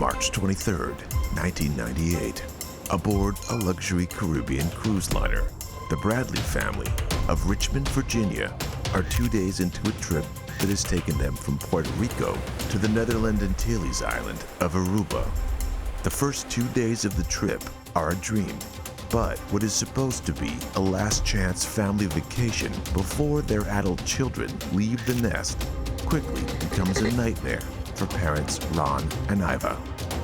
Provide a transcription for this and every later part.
March 23rd, 1998. Aboard a luxury Caribbean cruise liner, the Bradley family of Richmond, Virginia, are 2 days into a trip that has taken them from Puerto Rico to the Netherlands Antilles island of Aruba. The first 2 days of the trip are a dream, but what is supposed to be a last chance family vacation before their adult children leave the nest quickly becomes a nightmare for parents Ron and Iva,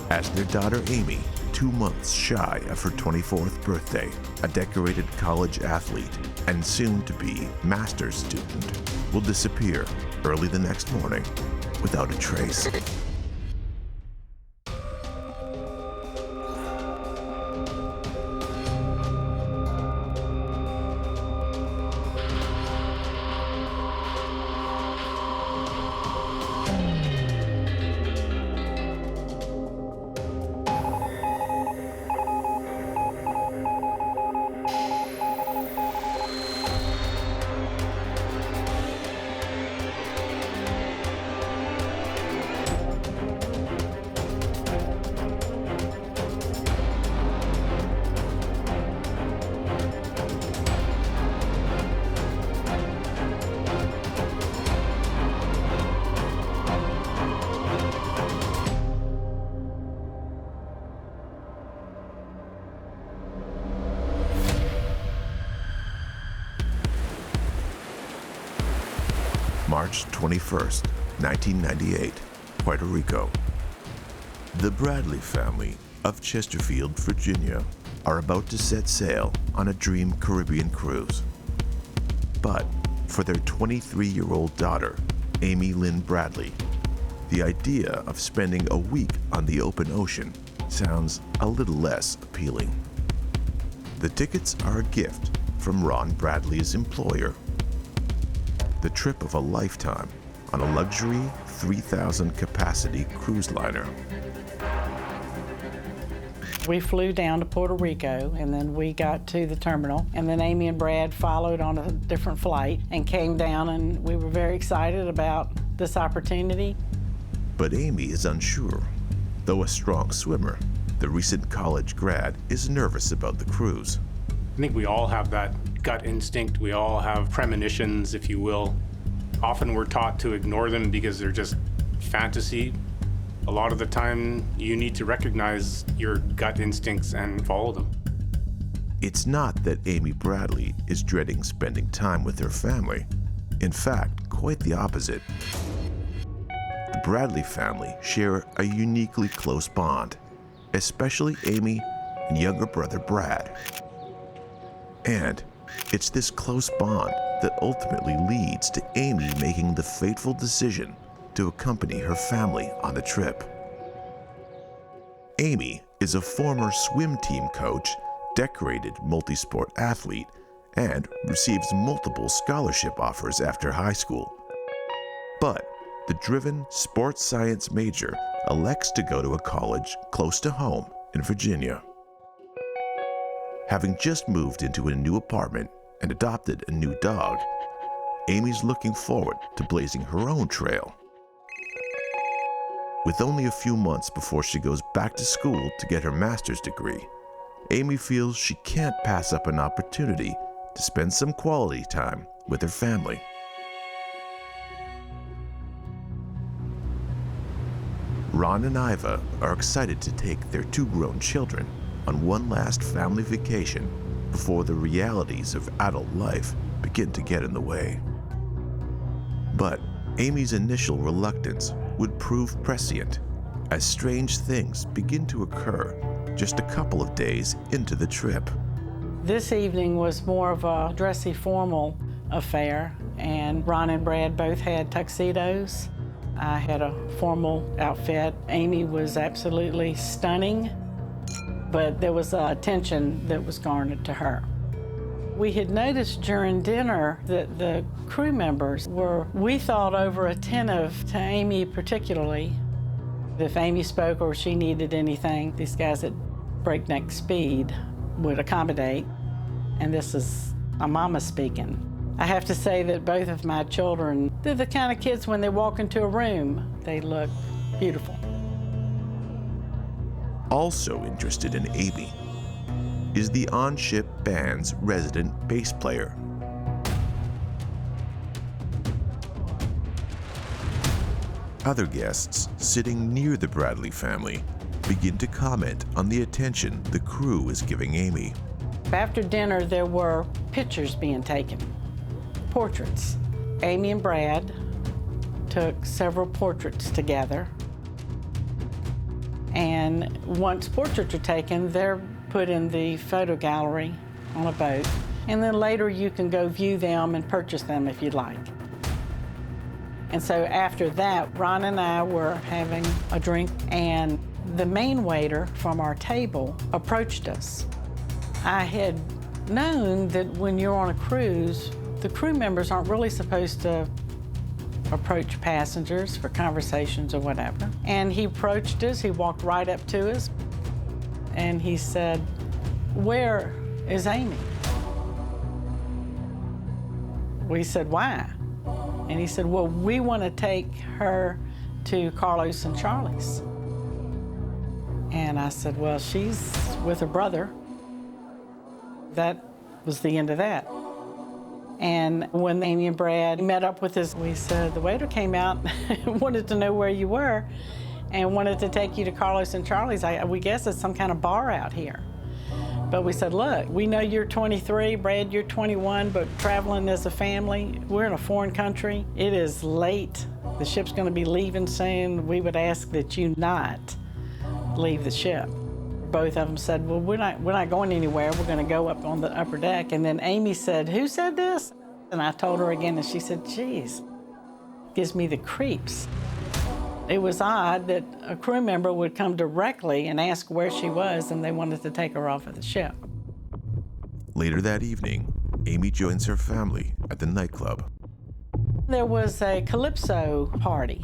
as their daughter Amy, 2 months shy of her 24th birthday, a decorated college athlete and soon-to-be master's student, will disappear early the next morning without a trace. March 21st, 1998, Puerto Rico. The Bradley family of Chesterfield, Virginia, are about to set sail on a dream Caribbean cruise. But for their 23-year-old daughter, Amy Lynn Bradley, the idea of spending a week on the open ocean sounds a little less appealing. The tickets are a gift from Ron Bradley's employer. The trip of a lifetime on a luxury 3,000 capacity cruise liner. We flew down to Puerto Rico, and then we got to the terminal, and then Amy and Brad followed on a different flight and came down, and we were very excited about this opportunity. But Amy is unsure. Though a strong swimmer, the recent college grad is nervous about the cruise. I think we all have that gut instinct. We all have premonitions, if you will. Often we're taught to ignore them because they're just fantasy. A lot of the time, you need to recognize your gut instincts and follow them. It's not that Amy Bradley is dreading spending time with her family. In fact, quite the opposite. The Bradley family share a uniquely close bond, especially Amy and younger brother Brad. And it's this close bond that ultimately leads to Amy making the fateful decision to accompany her family on the trip. Amy is a former swim team coach, decorated multi-sport athlete, and receives multiple scholarship offers after high school. But the driven sports science major elects to go to a college close to home in Virginia. Having just moved into a new apartment and adopted a new dog, Amy's looking forward to blazing her own trail. With only a few months before she goes back to school to get her master's degree, Amy feels she can't pass up an opportunity to spend some quality time with her family. Ron and Iva are excited to take their 2 grown children on one last family vacation before the realities of adult life begin to get in the way. But Amy's initial reluctance would prove prescient as strange things begin to occur just a couple of days into the trip. This evening was more of a dressy, formal affair, and Ron and Brad both had tuxedos. I had a formal outfit. Amy was absolutely stunning, but there was attention that was garnered to her. We had noticed during dinner that the crew members were, we thought, over attentive to Amy particularly. If Amy spoke or she needed anything, these guys at breakneck speed would accommodate. And this is a mama speaking. I have to say that both of my children, they're the kind of kids when they walk into a room, they look beautiful. Also interested in Amy is the on-ship band's resident bass player. Other guests sitting near the Bradley family begin to comment on the attention the crew is giving Amy. After dinner, there were pictures being taken, portraits. Amy and Brad took several portraits together. And once portraits are taken, they're put in the photo gallery on a boat. And then later you can go view them and purchase them if you'd like. And so after that, Ron and I were having a drink, and the main waiter from our table approached us. I had known that when you're on a cruise, the crew members aren't really supposed to approach passengers for conversations or whatever. And he approached us, he walked right up to us, and he said, "Where is Amy?" We said, "Why?" And he said, "Well, we want to take her to Carlos and Charlie's." And I said, "Well, she's with her brother." That was the end of that. And when Amy and Brad met up with us, we said, the waiter came out and wanted to know where you were and wanted to take you to Carlos and Charlie's. We guess it's some kind of bar out here. But we said, look, we know you're 23, Brad, you're 21, but traveling as a family, we're in a foreign country. It is late. The ship's going to be leaving soon. We would ask that you not leave the ship. Both of them said, well, we're not going anywhere. We're going to go up on the upper deck. And then Amy said, who said this? And I told her again, and she said, geez, gives me the creeps. It was odd that a crew member would come directly and ask where she was, and they wanted to take her off of the ship. Later that evening, Amy joins her family at the nightclub. There was a calypso party.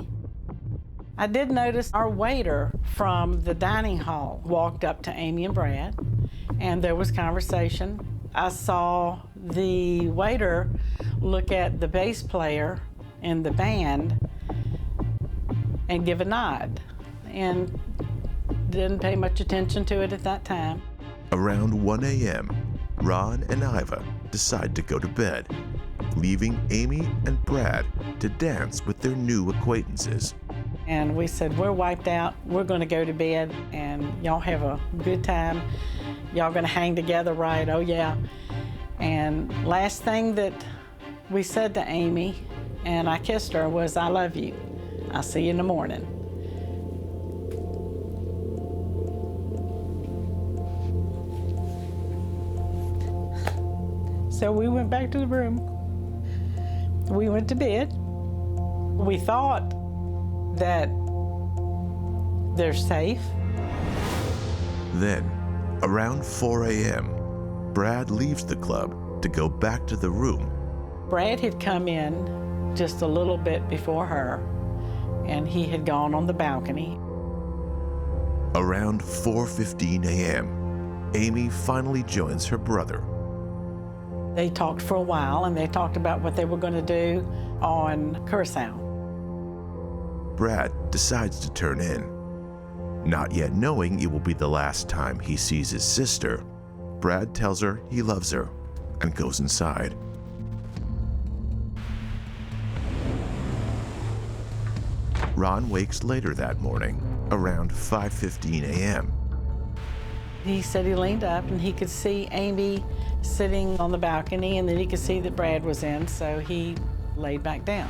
I did notice our waiter from the dining hall walked up to Amy and Brad, and there was conversation. I saw the waiter look at the bass player in the band and give a nod, and didn't pay much attention to it at that time. Around 1 a.m., Ron and Iva decide to go to bed, leaving Amy and Brad to dance with their new acquaintances. And we said, we're wiped out, we're gonna go to bed, and y'all have a good time. Y'all gonna hang together, right? Oh yeah. And last thing that we said to Amy, and I kissed her, was, I love you. I'll see you in the morning. So we went back to the room. We went to bed. We thought that they're safe. Then, around 4 a.m., Brad leaves the club to go back to the room. Brad had come in just a little bit before her, and he had gone on the balcony. Around 4:15 a.m., Amy finally joins her brother. They talked for a while, and they talked about what they were going to do on Curacao. Brad decides to turn in. Not yet knowing it will be the last time he sees his sister, Brad tells her he loves her and goes inside. Ron wakes later that morning, around 5:15 a.m. He said he leaned up and he could see Amy sitting on the balcony, and then he could see that Brad was in, so he laid back down.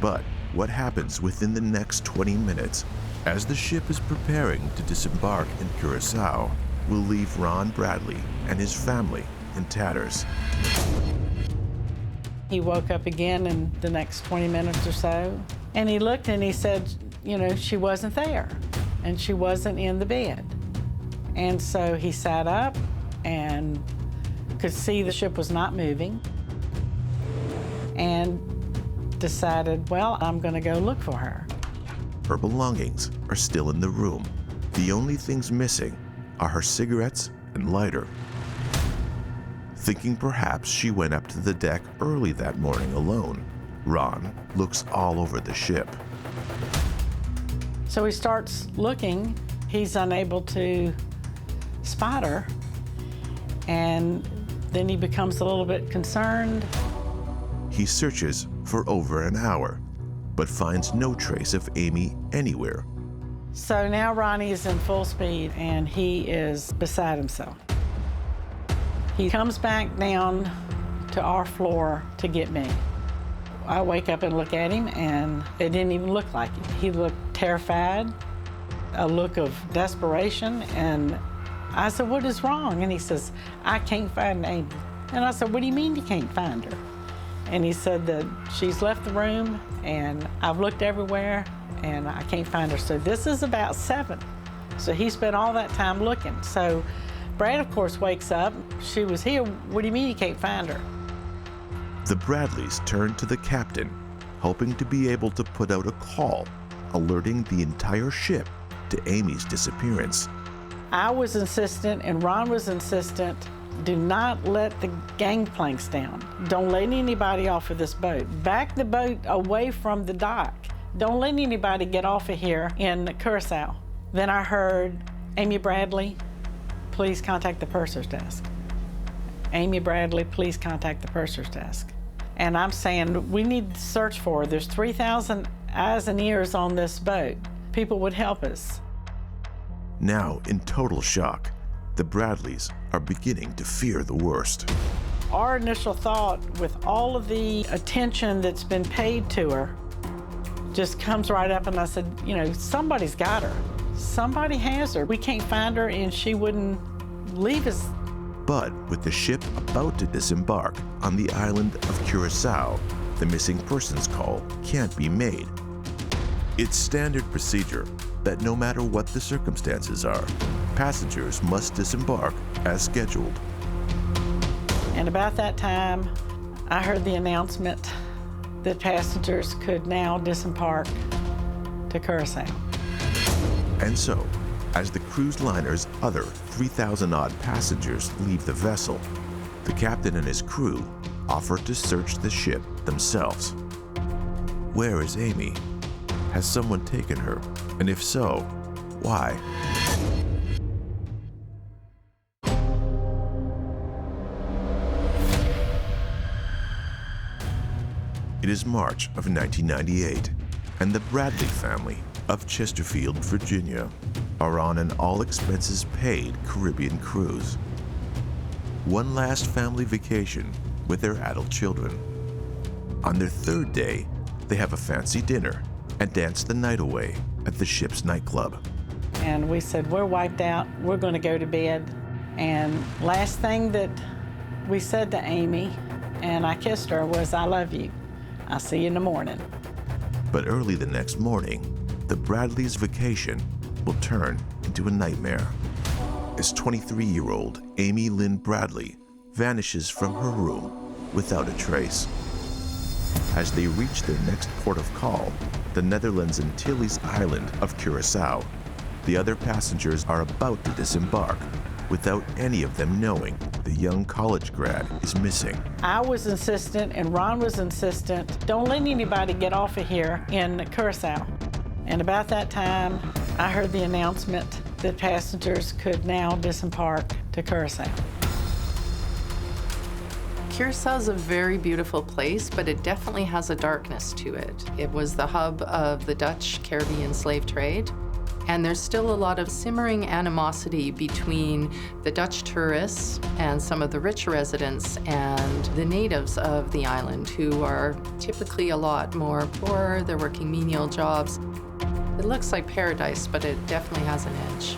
But what happens within the next 20 minutes, as the ship is preparing to disembark in Curacao, will leave Ron Bradley and his family in tatters. He woke up again in the next 20 minutes or so, and he looked and he said, you know, she wasn't there, and she wasn't in the bed. And so he sat up and could see the ship was not moving, and decided, well, I'm gonna go look for her. Her belongings are still in the room. The only things missing are her cigarettes and lighter. Thinking perhaps she went up to the deck early that morning alone, Ron looks all over the ship. So he starts looking. he's unable to spot her, and then he becomes a little bit concerned. He searches for over an hour, but finds no trace of Amy anywhere. So now Ronnie is in full speed, and he is beside himself. He comes back down to our floor to get me. I wake up and look at him, and it didn't even look like him. He looked terrified, a look of desperation, and I said, "What is wrong?" And he says, "I can't find Amy." And I said, "What do you mean you can't find her?" And he said that she's left the room, and I've looked everywhere, and I can't find her. So this is about 7. So he spent all that time looking. So Brad, of course, wakes up. She was here. "What do you mean you can't find her?" The Bradleys turn to the captain, hoping to be able to put out a call, alerting the entire ship to Amy's disappearance. I was insistent, and Ron was insistent, do not let the gangplanks down. Don't let anybody off of this boat. Back the boat away from the dock. Don't let anybody get off of here in Curacao. Then I heard, "Amy Bradley, please contact the purser's desk. Amy Bradley, please contact the purser's desk." And I'm saying, we need to search for her. There's 3,000 eyes and ears on this boat. People would help us. Now, in total shock, the Bradleys are beginning to fear the worst. Our initial thought, with all of the attention that's been paid to her, just comes right up, and I said, you know, somebody's got her. Somebody has her. We can't find her, and she wouldn't leave us. But with the ship about to disembark on the island of Curacao, the missing persons call can't be made. It's standard procedure that no matter what the circumstances are, passengers must disembark as scheduled. And about that time, I heard the announcement that passengers could now disembark to Curacao. And so, as the cruise liner's other 3,000-odd passengers leave the vessel, the captain and his crew offer to search the ship themselves. Where is Amy? Has someone taken her? And if so, why? It is March of 1998, and the Bradley family of Chesterfield, Virginia, are on an all-expenses-paid Caribbean cruise. One last family vacation with their adult children. On their 3rd day, they have a fancy dinner and dance the night away at the ship's nightclub. And we said, we're wiped out, we're gonna go to bed. And last thing that we said to Amy, and I kissed her, was, "I love you. I'll see you in the morning." But early the next morning, the Bradleys' vacation will turn into a nightmare as 23-year-old Amy Lynn Bradley vanishes from her room without a trace. As they reach their next port of call, the Netherlands Antilles island of Curacao, the other passengers are about to disembark without any of them knowing the young college grad is missing. I was insistent, and Ron was insistent, don't let anybody get off of here in Curacao. And about that time, I heard the announcement that passengers could now disembark to Curacao. Curacao is a very beautiful place, but it definitely has a darkness to it. It was the hub of the Dutch Caribbean slave trade, and there's still a lot of simmering animosity between the Dutch tourists and some of the rich residents and the natives of the island, who are typically a lot more poor. They're working menial jobs. It looks like paradise, but it definitely has an edge.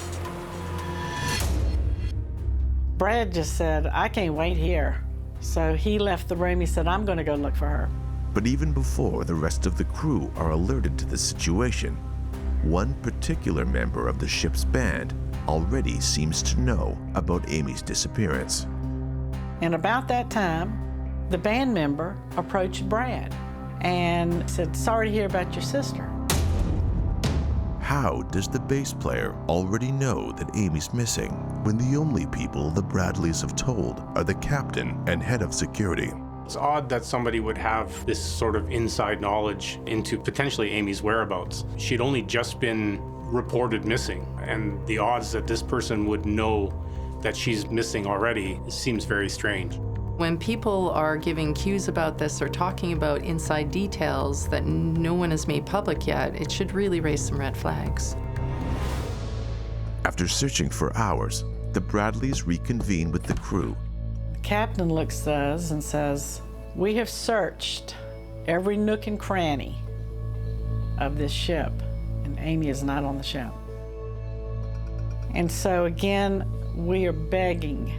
Brad just said, "I can't wait here." So he left the room. He said, "I'm going to go look for her." But even before the rest of the crew are alerted to the situation, one particular member of the ship's band already seems to know about Amy's disappearance. And about that time, the band member approached Brad and said, "Sorry to hear about your sister." How does the bass player already know that Amy's missing when the only people the Bradleys have told are the captain and head of security? It's odd that somebody would have this sort of inside knowledge into potentially Amy's whereabouts. She'd only just been reported missing, and the odds that this person would know that she's missing already seems very strange. When people are giving cues about this or talking about inside details that no one has made public yet, it should really raise some red flags. After searching for hours, the Bradleys reconvene with the crew. The captain looks at us and says, "We have searched every nook and cranny of this ship, and Amy is not on the ship." And so again, we are begging,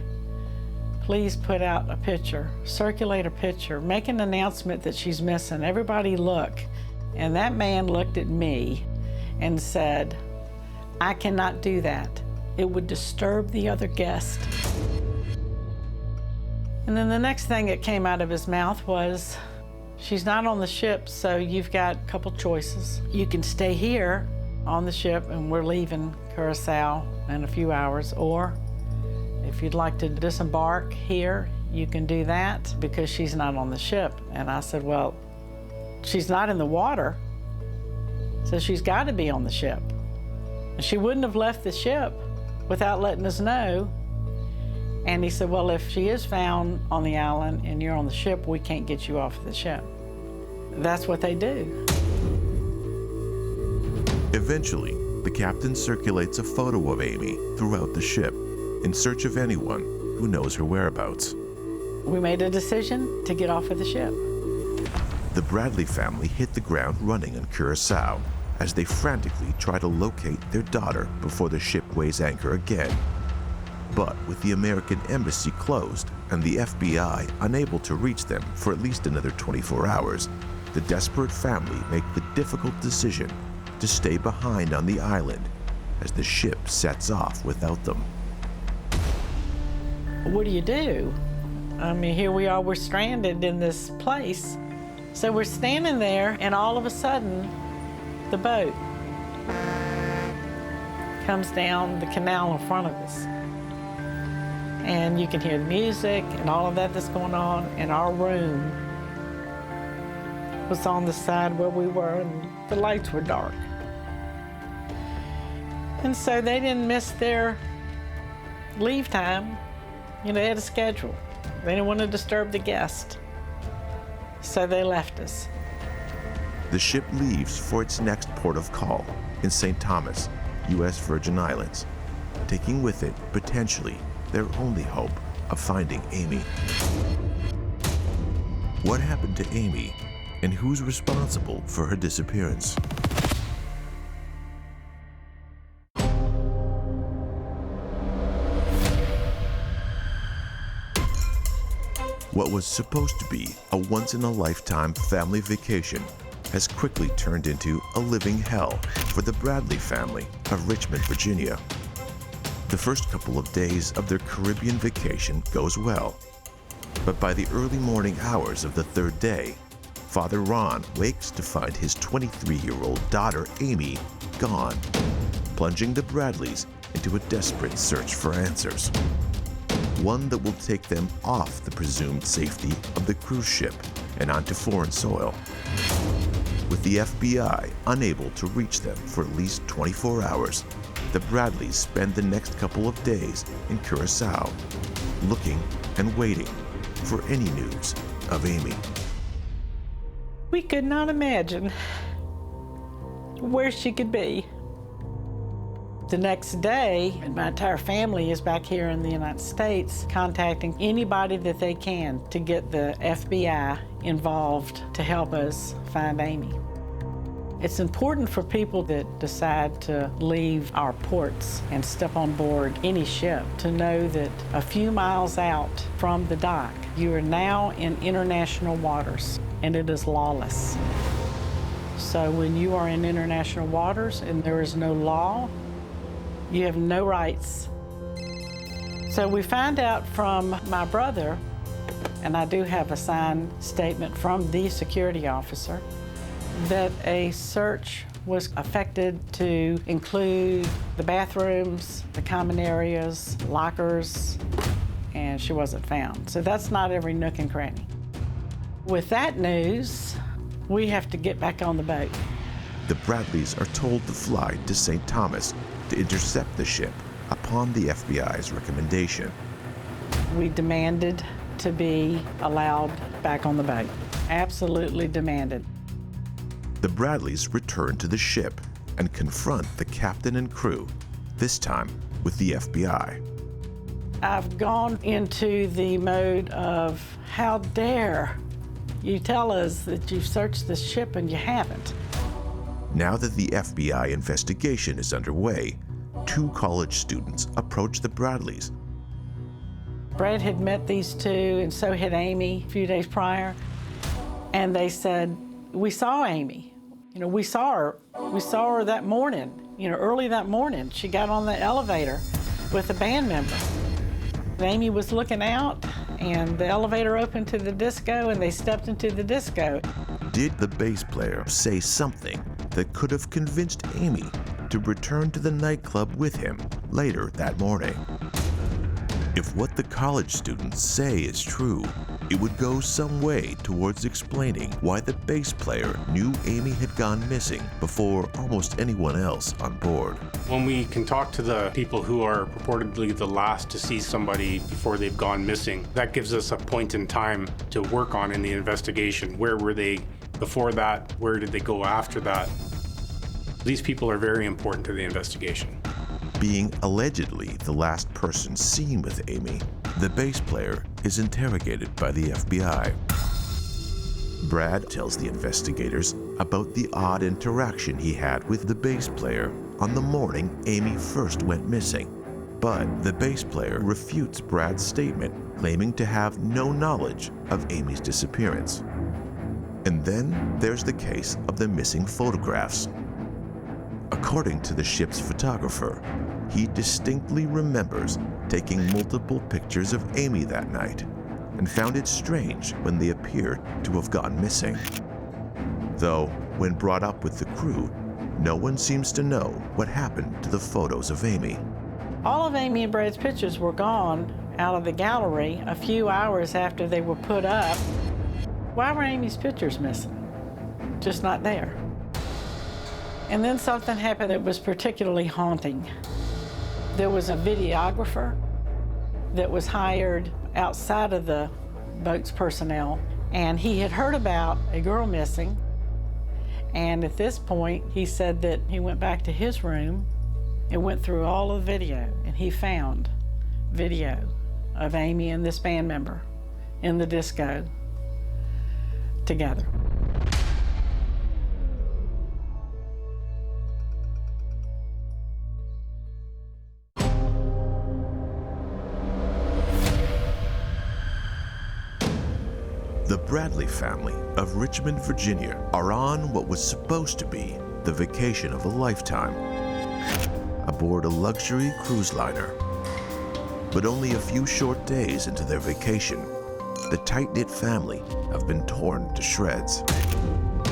please put out a picture, circulate a picture, make an announcement that she's missing. Everybody look. And that man looked at me and said, "I cannot do that. It would disturb the other guest." And then the next thing that came out of his mouth was, "She's not on the ship, so you've got a couple choices. You can stay here on the ship and we're leaving Curacao in a few hours, or if you'd like to disembark here, you can do that because she's not on the ship." And I said, "Well, she's not in the water, so she's got to be on the ship. She wouldn't have left the ship without letting us know." And he said, "Well, if she is found on the island and you're on the ship, we can't get you off the ship." That's what they do. Eventually, the captain circulates a photo of Amy throughout the ship in search of anyone who knows her whereabouts. We made a decision to get off of the ship. The Bradley family hit the ground running in Curacao as they frantically try to locate their daughter before the ship weighs anchor again. But with the American embassy closed and the FBI unable to reach them for at least another 24 hours, the desperate family make the difficult decision to stay behind on the island as the ship sets off without them. What do you do? I mean, here we are, we're stranded in this place. So we're standing there, and all of a sudden, the boat comes down the canal in front of us. And you can hear the music and all of that that's going on, and our room was on the side where we were, and the lights were dark. And so they didn't miss their leave time. You know, they had a schedule. They didn't want to disturb the guest. So they left us. The ship leaves for its next port of call in St. Thomas, U.S. Virgin Islands, taking with it, potentially, their only hope of finding Amy. What happened to Amy, and who's responsible for her disappearance? What was supposed to be a once-in-a-lifetime family vacation has quickly turned into a living hell for the Bradley family of Richmond, Virginia. The first couple of days of their Caribbean vacation goes well, but by the early morning hours of the third day, Father Ron wakes to find his 23-year-old daughter Amy gone, plunging the Bradleys into a desperate search for answers. One that will take them off the presumed safety of the cruise ship and onto foreign soil. With the FBI unable to reach them for at least 24 hours, the Bradleys spend the next couple of days in Curacao, looking and waiting for any news of Amy. We could not imagine where she could be. The next day, my entire family is back here in the United States, contacting anybody that they can to get the FBI involved to help us find Amy. It's important for people that decide to leave our ports and step on board any ship to know that a few miles out from the dock, you are now in international waters, and it is lawless. So when you are in international waters and there is no law, you have no rights. So we find out from my brother, and I do have a signed statement from the security officer, that a search was affected to include the bathrooms, the common areas, lockers, and she wasn't found. So that's not every nook and cranny. With that news, we have to get back on the boat. the Bradleys are told to fly to St. Thomas to intercept the ship upon the FBI's recommendation. We demanded to be allowed back on the boat. Absolutely demanded. The Bradleys return to the ship and confront the captain and crew, this time with the FBI. I've gone into the mode of, how dare you tell us that you've searched the ship and you haven't? Now that the FBI investigation is underway, 2 college students approach the Bradleys. Brad had met these 2, and so had Amy a few days prior. And they said, we saw Amy. We saw her that morning, early that morning. She got on the elevator with a band member. Amy was looking out, and the elevator opened to the disco, and they stepped into the disco. Did the bass player say something that could have convinced Amy to return to the nightclub with him later that morning? If what the college students say is true, it would go some way towards explaining why the bass player knew Amy had gone missing before almost anyone else on board. When we can talk to the people who are purportedly the last to see somebody before they've gone missing, that gives us a point in time to work on in the investigation. Where were they before that? Where did they go after that? These people are very important to the investigation. Being allegedly the last person seen with Amy, the bass player is interrogated by the FBI. Brad tells the investigators about the odd interaction he had with the bass player on the morning Amy first went missing. But the bass player refutes Brad's statement, claiming to have no knowledge of Amy's disappearance. And then there's the case of the missing photographs. According to the ship's photographer, he distinctly remembers taking multiple pictures of Amy that night and found it strange when they appeared to have gone missing. Though, when brought up with the crew, no one seems to know what happened to the photos of Amy. All of Amy and Brad's pictures were gone out of the gallery a few hours after they were put up. Why were Amy's pictures missing? Just not there. And then something happened that was particularly haunting. There was a videographer that was hired outside of the boat's personnel, and he had heard about a girl missing. And at this point, he said that he went back to his room and went through all of the video, and he found video of Amy and this band member in the disco together. The Bradley family of Richmond, Virginia are on what was supposed to be the vacation of a lifetime, aboard a luxury cruise liner. But only a few short days into their vacation, the tight-knit family have been torn to shreds,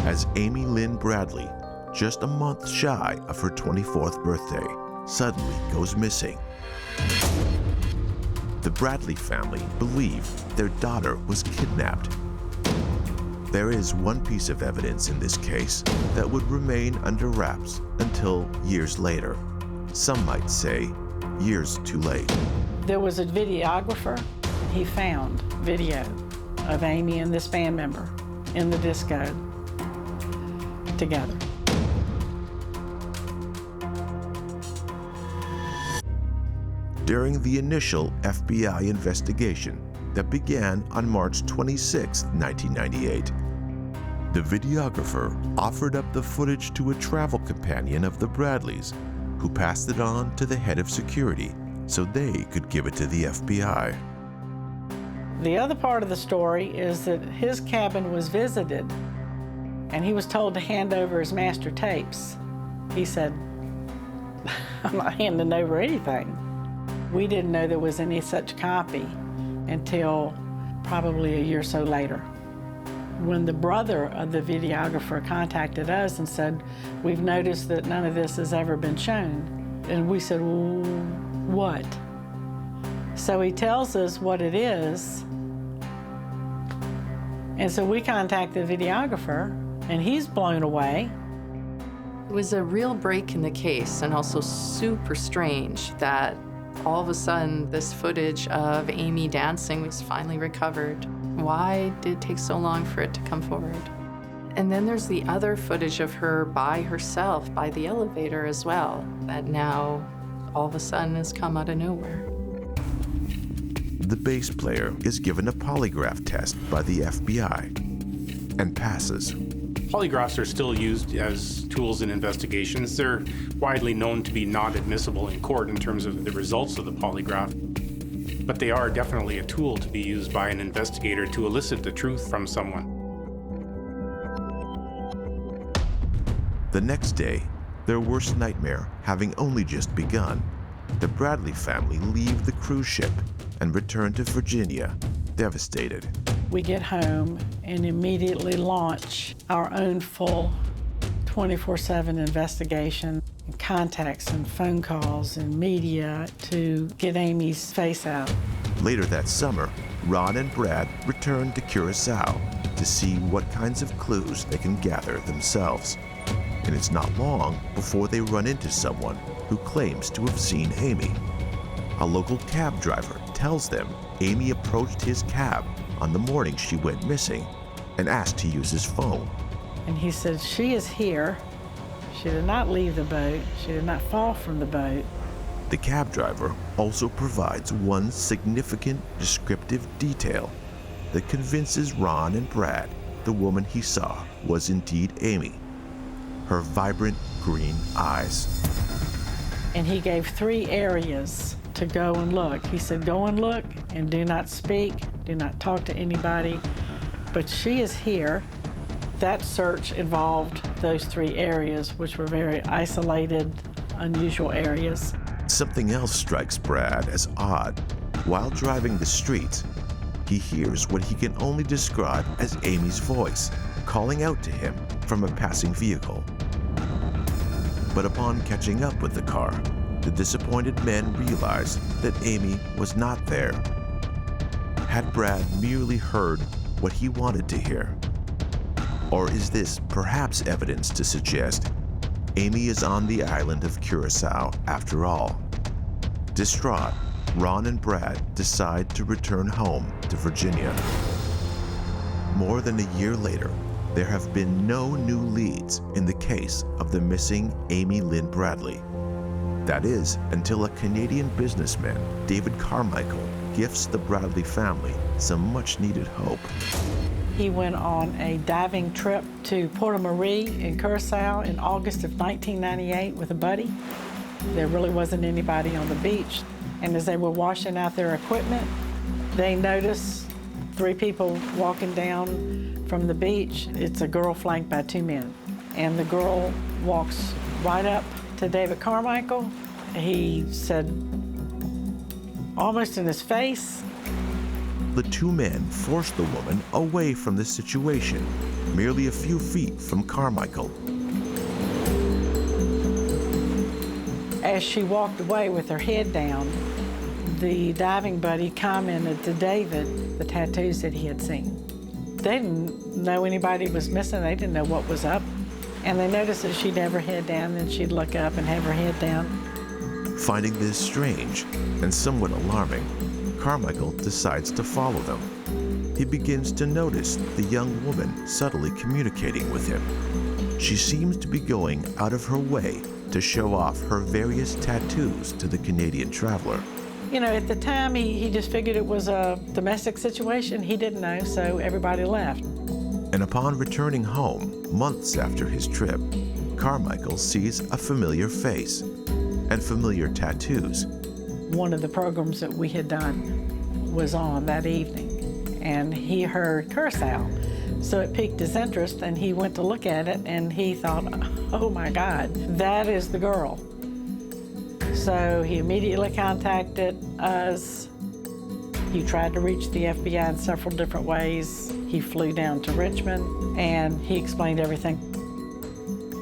as Amy Lynn Bradley, just a month shy of her 24th birthday, suddenly goes missing. The Bradley family believe their daughter was kidnapped. There is one piece of evidence in this case that would remain under wraps until years later. Some might say years too late. There was a videographer. He found video of Amy and this band member in the disco together. During the initial FBI investigation that began on March 26, 1998, the videographer offered up the footage to a travel companion of the Bradleys, who passed it on to the head of security so they could give it to the FBI. The other part of the story is that his cabin was visited, and he was told to hand over his master tapes. He said, "I'm not handing over anything." We didn't know there was any such copy until probably a year or so later, when the brother of the videographer contacted us and said, "We've noticed that none of this has ever been shown." And we said, "Well, what?" So he tells us what it is. And so we contact the videographer, and he's blown away. It was a real break in the case, and also super strange that all of a sudden this footage of Amy dancing was finally recovered. Why did it take so long for it to come forward? And then there's the other footage of her by herself by the elevator as well, that now all of a sudden has come out of nowhere. The bass player is given a polygraph test by the FBI and passes. Polygraphs are still used as tools in investigations. They're widely known to be not admissible in court in terms of the results of the polygraph, but they are definitely a tool to be used by an investigator to elicit the truth from someone. The next day, their worst nightmare having only just begun, the Bradley family leave the cruise ship and return to Virginia, devastated. We get home and immediately launch our own full 24/7 investigation, and contacts and phone calls and media to get Amy's face out. Later that summer, Ron and Brad return to Curacao to see what kinds of clues they can gather themselves. And it's not long before they run into someone who claims to have seen Amy. A local cab driver tells them Amy approached his cab on the morning she went missing and asked to use his phone. And he said, "She is here. She did not leave the boat. She did not fall from the boat." The cab driver also provides one significant descriptive detail that convinces Ron and Brad the woman he saw was indeed Amy. Her vibrant green eyes. And he gave 3 areas to go and look. He said, "Go and look and do not speak, do not talk to anybody, but she is here." That search involved those 3 areas, which were very isolated, unusual areas. Something else strikes Brad as odd. While driving the streets, he hears what he can only describe as Amy's voice, calling out to him from a passing vehicle. But upon catching up with the car, the disappointed men realize that Amy was not there. Had Brad merely heard what he wanted to hear? Or is this perhaps evidence to suggest Amy is on the island of Curacao after all? Distraught, Ron and Brad decide to return home to Virginia. More than a year later, there have been no new leads in the case of the missing Amy Lynn Bradley. That is, until a Canadian businessman, David Carmichael, gifts the Bradley family some much-needed hope. He went on a diving trip to Porto Marie in Curacao in August of 1998 with a buddy. There really wasn't anybody on the beach. And as they were washing out their equipment, they noticed 3 people walking down from the beach. It's a girl flanked by 2 men. And the girl walks right up to David Carmichael. He said, almost in his face, The 2 men force the woman away from the situation, merely a few feet from Carmichael. as she walked away with her head down, the diving buddy commented to David the tattoos that he had seen. They didn't know anybody was missing. They didn't know what was up. And they noticed that she'd have her head down, then she'd look up and have her head down. Finding this strange and somewhat alarming, Carmichael decides to follow them. He begins to notice the young woman subtly communicating with him. She seems to be going out of her way to show off her various tattoos to the Canadian traveler. You know, at the time, he just figured it was a domestic situation. He didn't know, so everybody left. And upon returning home, months after his trip, Carmichael sees a familiar face and familiar tattoos. One of the programs that we had done was on that evening, and he heard Curacao. So it piqued his interest, and he went to look at it, and he thought, oh my God, that is the girl. So he immediately contacted us. He tried to reach the FBI in several different ways. He flew down to Richmond, and he explained everything.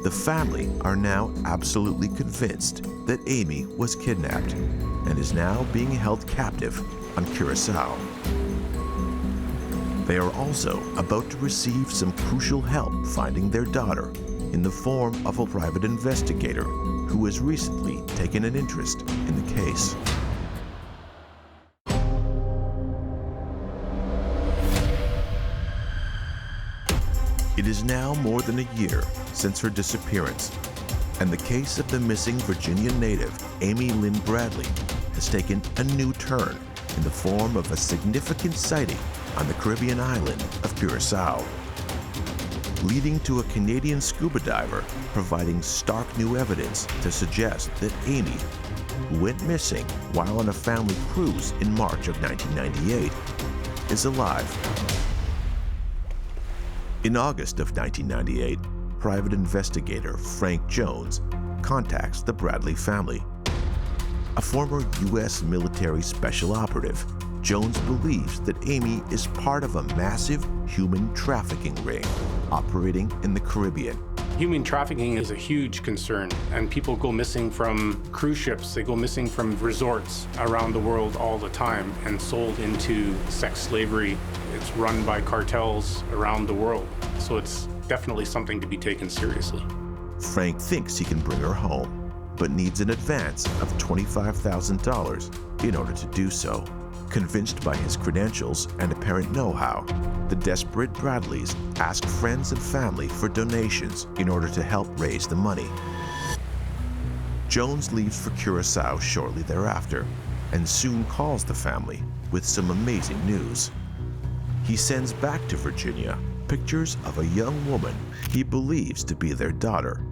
The family are now absolutely convinced that Amy was kidnapped and is now being held captive on Curacao. They are also about to receive some crucial help finding their daughter, in the form of a private investigator who has recently taken an interest in the case. It is now more than a year since her disappearance, and the case of the missing Virginia native, Amy Lynn Bradley, has taken a new turn in the form of a significant sighting on the Caribbean island of Curacao, leading to a Canadian scuba diver providing stark new evidence to suggest that Amy, who went missing while on a family cruise in March of 1998, is alive. In August of 1998, private investigator Frank Jones contacts the Bradley family. A former U.S. military special operative, Jones believes that Amy is part of a massive human trafficking ring operating in the Caribbean. Human trafficking is a huge concern, and people go missing from cruise ships. They go missing from resorts around the world all the time and sold into sex slavery. It's run by cartels around the world, so it's definitely something to be taken seriously. Frank thinks he can bring her home, but needs an advance of $25,000 in order to do so. Convinced by his credentials and apparent know-how, the desperate Bradleys ask friends and family for donations in order to help raise the money. Jones leaves for Curacao shortly thereafter and soon calls the family with some amazing news. He sends back to Virginia pictures of a young woman he believes to be their daughter,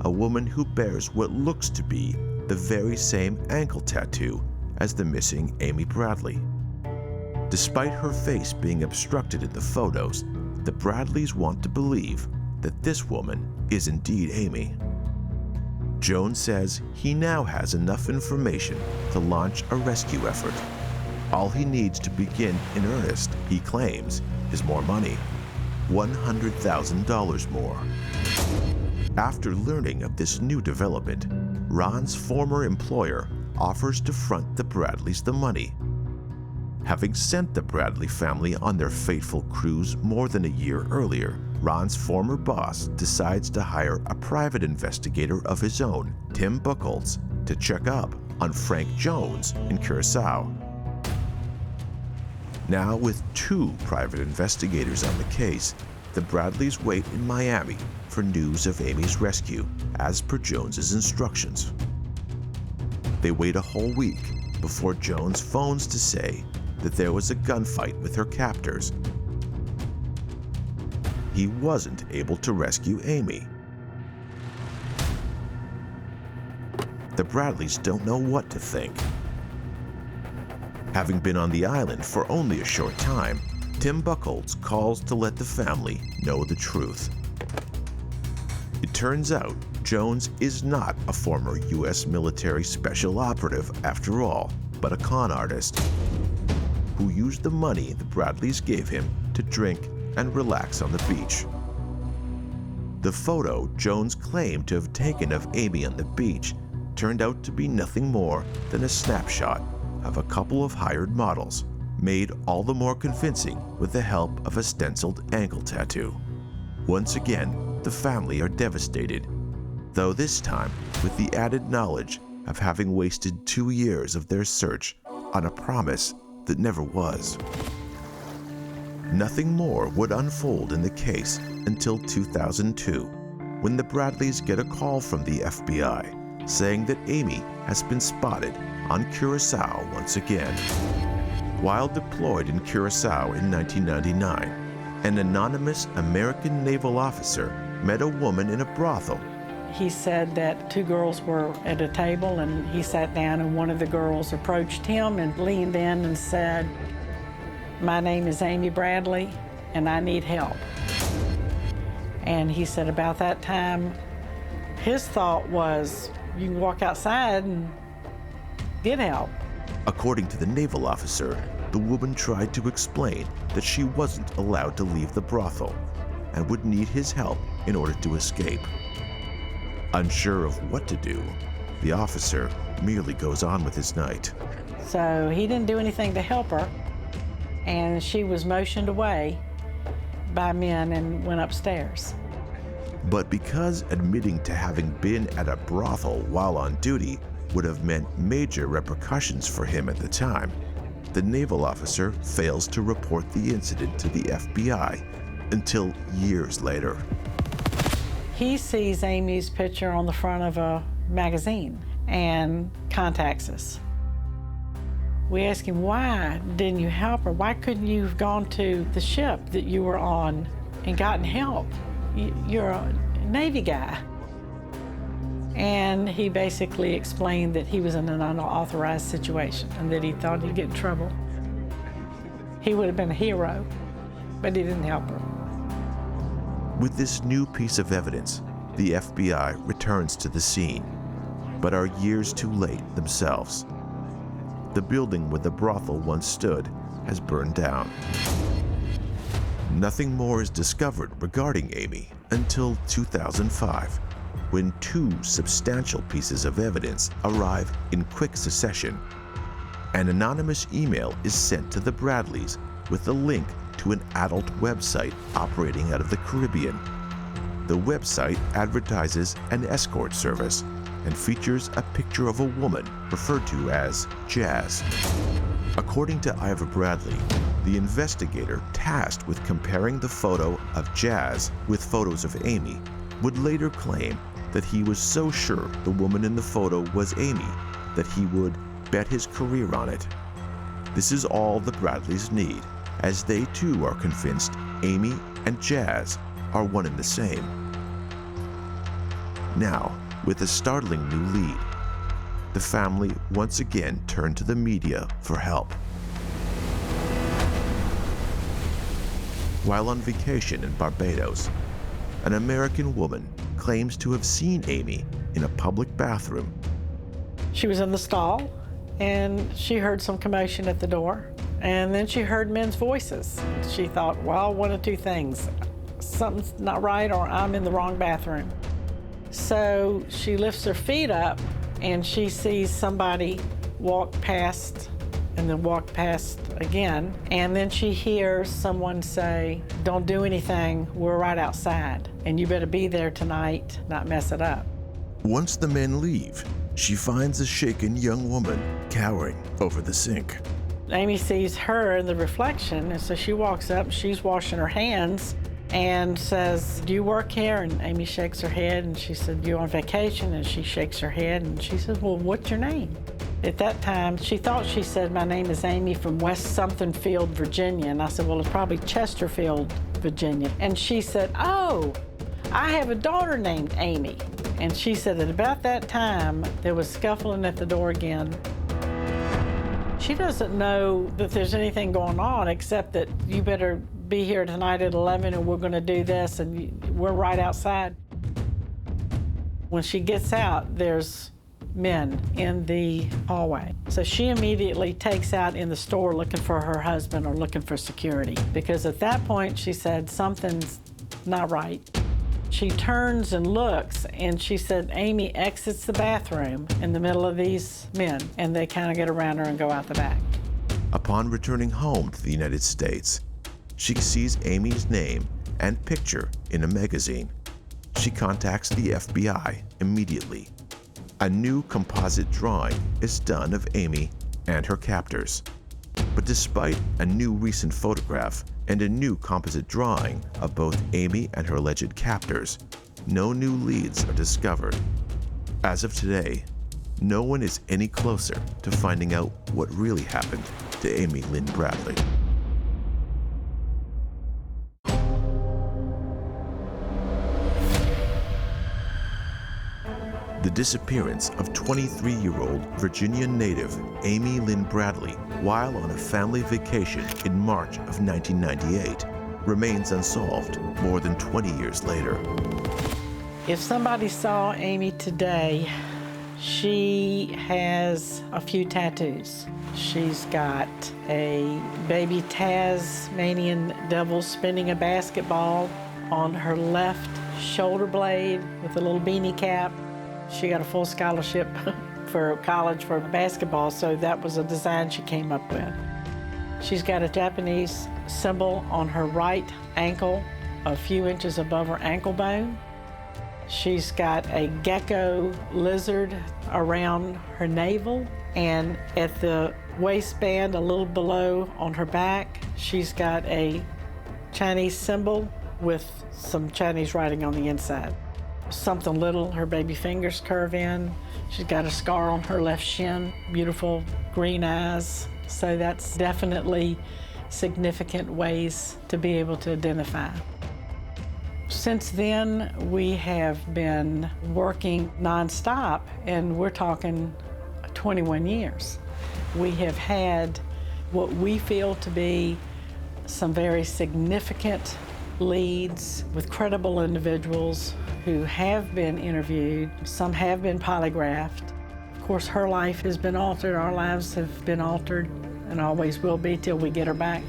a woman who bears what looks to be the very same ankle tattoo as the missing Amy Bradley. Despite her face being obstructed in the photos, the Bradleys want to believe that this woman is indeed Amy. Jones says he now has enough information to launch a rescue effort. All he needs to begin in earnest, he claims, is more money, $100,000 more. After learning of this new development, Ron's former employer offers to front the Bradleys the money. Having sent the Bradley family on their fateful cruise more than a year earlier, Ron's former boss decides to hire a private investigator of his own, Tim Buchholz, to check up on Frank Jones in Curacao. Now with 2 private investigators on the case, the Bradleys wait in Miami for news of Amy's rescue, as per Jones's instructions. They wait a whole week before Jones phones to say that there was a gunfight with her captors. He wasn't able to rescue Amy. The Bradleys don't know what to think. Having been on the island for only a short time, Tim Buchholz calls to let the family know the truth. It turns out Jones is not a former U.S. military special operative after all, but a con artist who used the money the Bradleys gave him to drink and relax on the beach. The photo Jones claimed to have taken of Amy on the beach turned out to be nothing more than a snapshot of a couple of hired models, made all the more convincing with the help of a stenciled ankle tattoo. Once again, the family are devastated, though this time with the added knowledge of having wasted 2 years of their search on a promise that never was. Nothing more would unfold in the case until 2002, when the Bradleys get a call from the FBI saying that Amy has been spotted on Curacao once again. While deployed in Curacao in 1999, an anonymous American naval officer met a woman in a brothel. He said that 2 girls were at a table and he sat down and one of the girls approached him and leaned in and said, "My name is Amy Bradley and I need help." And he said about that time, his thought was, you can walk outside and get help. According to the naval officer, the woman tried to explain that she wasn't allowed to leave the brothel and would need his help in order to escape. Unsure of what to do, the officer merely goes on with his night. So he didn't do anything to help her, and she was motioned away by men and went upstairs. But because admitting to having been at a brothel while on duty would have meant major repercussions for him at the time, the naval officer fails to report the incident to the FBI until years later. He sees Amy's picture on the front of a magazine and contacts us. We ask him, why didn't you help her? Why couldn't you have gone to the ship that you were on and gotten help? You're a Navy guy. And he basically explained that he was in an unauthorized situation and that he thought he'd get in trouble. He would have been a hero, but he didn't help her. With this new piece of evidence, the FBI returns to the scene, but are years too late themselves. The building where the brothel once stood has burned down. Nothing more is discovered regarding Amy until 2005, when two substantial pieces of evidence arrive in quick succession. An anonymous email is sent to the Bradleys with a link to an adult website operating out of the Caribbean. The website advertises an escort service and features a picture of a woman referred to as Jazz. According to Ivor Bradley, the investigator tasked with comparing the photo of Jazz with photos of Amy would later claim that he was so sure the woman in the photo was Amy that he would bet his career on it. This is all the Bradleys need, as they too are convinced Amy and Jazz are one and the same. Now, with a startling new lead, the family once again turned to the media for help. While on vacation in Barbados, an American woman claims to have seen Amy in a public bathroom. She was in the stall, and she heard some commotion at the door, and then she heard men's voices. She thought, well, one of two things. Something's not right, or I'm in the wrong bathroom. So she lifts her feet up, and she sees somebody walk past and then walk past again. And then she hears someone say, don't do anything, we're right outside, and you better be there tonight, not mess it up. Once the men leave, she finds a shaken young woman cowering over the sink. Amy sees her in the reflection, and so she walks up, she's washing her hands, and says, do you work here? And Amy shakes her head, and she said, you on vacation? And she shakes her head, and she says, well, what's your name? At that time, she thought she said, my name is Amy from West Something Field, Virginia. And I said, well, it's probably Chesterfield, Virginia. And she said, oh, I have a daughter named Amy. And she said that about that time, there was scuffling at the door again. She doesn't know that there's anything going on except that you better be here tonight at 11 and we're gonna do this and we're right outside. When she gets out, there's men in the hallway. So she immediately takes out in the store looking for her husband or looking for security, because at that point she said something's not right. She turns and looks, and she said Amy exits the bathroom in the middle of these men, and they kind of get around her and go out the back. Upon returning home to the United States, she sees Amy's name and picture in a magazine. She contacts the FBI immediately. A new composite drawing is done of Amy and her captors. But despite a new recent photograph and a new composite drawing of both Amy and her alleged captors, no new leads are discovered. As of today, no one is any closer to finding out what really happened to Amy Lynn Bradley. The disappearance of 23-year-old Virginia native Amy Lynn Bradley while on a family vacation in March of 1998 remains unsolved more than 20 years later. If somebody saw Amy today, she has a few tattoos. She's got a baby Tasmanian devil spinning a basketball on her left shoulder blade with a little beanie cap. She got a full scholarship for college for basketball, so that was a design she came up with. She's got a Japanese symbol on her right ankle, a few inches above her ankle bone. She's got a gecko lizard around her navel, and at the waistband, a little below on her back, she's got a Chinese symbol with some Chinese writing on the inside. Something little, her baby fingers curve in. She's got a scar on her left shin, beautiful green eyes. So that's definitely significant ways to be able to identify. Since then, we have been working nonstop, and we're talking 21 years. We have had what we feel to be some very significant leads with credible individuals who have been interviewed. Some have been polygraphed. Of course, her life has been altered. Our lives have been altered and always will be till we get her back.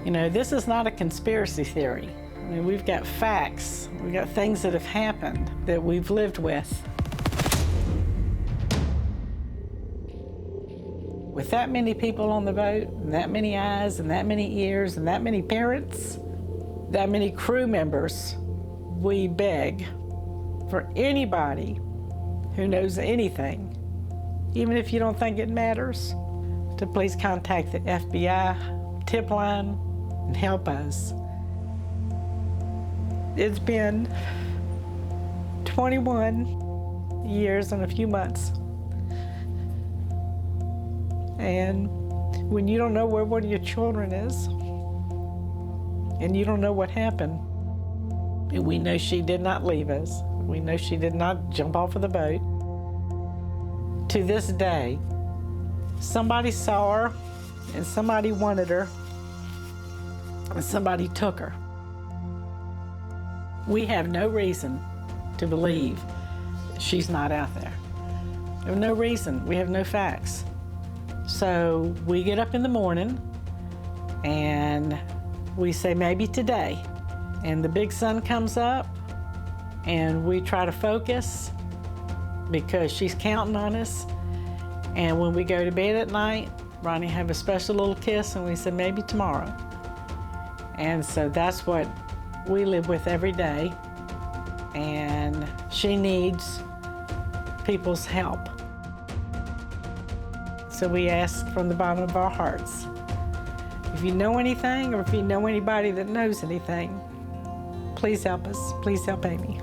You know, this is not a conspiracy theory. I mean, we've got facts. We've got things that have happened that we've lived with. With that many people on the boat, and that many eyes, and that many ears, and that many parents, that many crew members, we beg for anybody who knows anything, even if you don't think it matters, to please contact the FBI tip line and help us. It's been 21 years and a few months. And when you don't know where one of your children is, and you don't know what happened, and we know she did not leave us. We know she did not jump off of the boat. To this day, somebody saw her, and somebody wanted her, and somebody took her. We have no reason to believe she's not out there. We have no reason. We have no facts. So we get up in the morning and we say maybe today, and the big sun comes up and we try to focus because she's counting on us. And when we go to bed at night, Ronnie have a special little kiss and we say maybe tomorrow. And so that's what we live with every day, and she needs people's help. So we ask from the bottom of our hearts, if you know anything or if you know anybody that knows anything, please help us. Please help Amy.